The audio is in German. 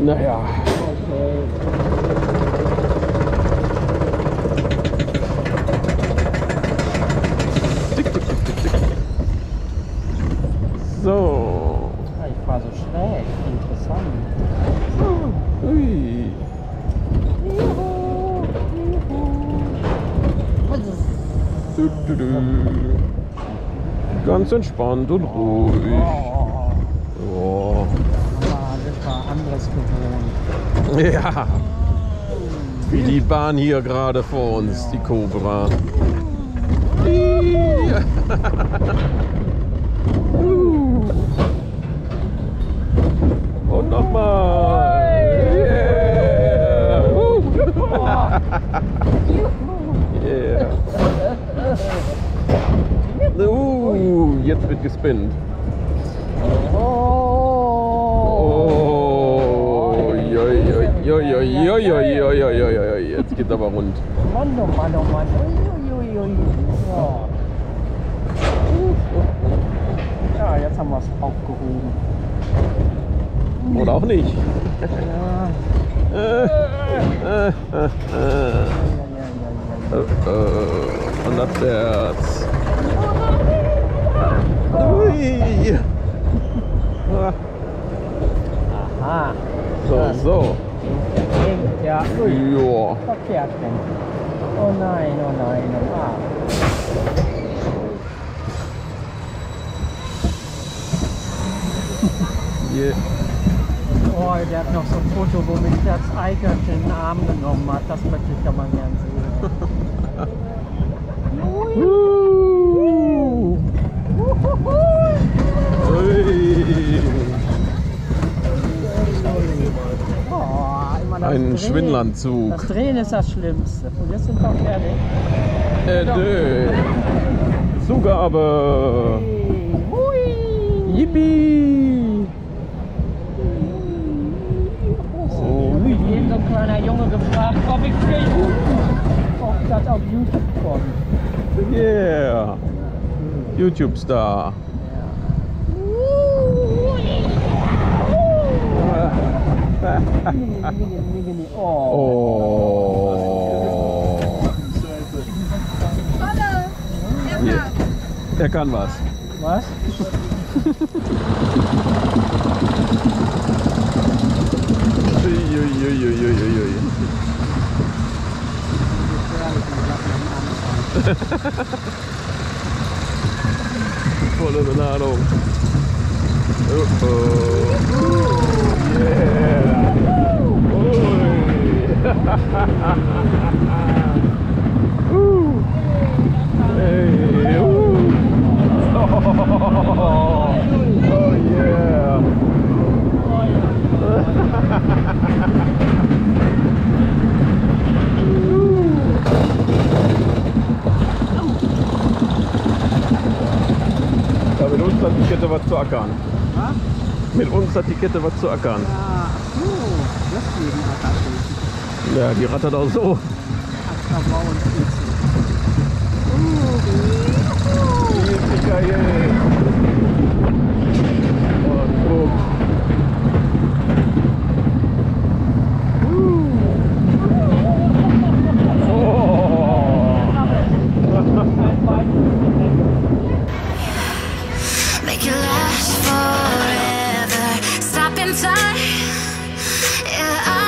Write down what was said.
Naja. Okay. Tick, tick, tick, tick, tick. So. Ich fahre so schräg. Interessant. Ui. Du, du, du. Ganz entspannt und ruhig. Oh. Das war anderes gewohnt. Ja. Wie die Bahn hier gerade vor uns, die Cobra. Und nochmal. Yeah. Jetzt wird gespinnt. Oh, jetzt geht aber rund. Mann, oh Mann, oh Mann. Ja, jetzt haben wir es aufgehoben. Oder auch nicht. Und abwärts. Ui. Aha. So. Ja, Ja. verkehrt rum. Oh nein, oh nein, oh nein. Yeah. Oh, der hat noch so ein Foto, womit das Eichhörnchen in den Arm genommen hat. Das möchte ich ja mal gern sehen. Ein Schwindelanzug. Das Drehen ist das Schlimmste. Und jetzt sind wir fertig. Zugabe. Yippie. Eben so ein kleiner Junge gefragt, ob das auf YouTube kommt. Yeah. YouTube-Star. Oh. Yeah. Er kann was. Was? Volle Beladung. Yeah. Hey. Oh yeah. Ja, mit uns hat die Kette was zu ackern. Was? Mit uns hat die Kette was zu ackern. Ja, so, deswegen hat das. Ja, die rattert auch so. Achterbahn und Spitze. Geil. Und guck. Make it last forever. Stop in time. Yeah,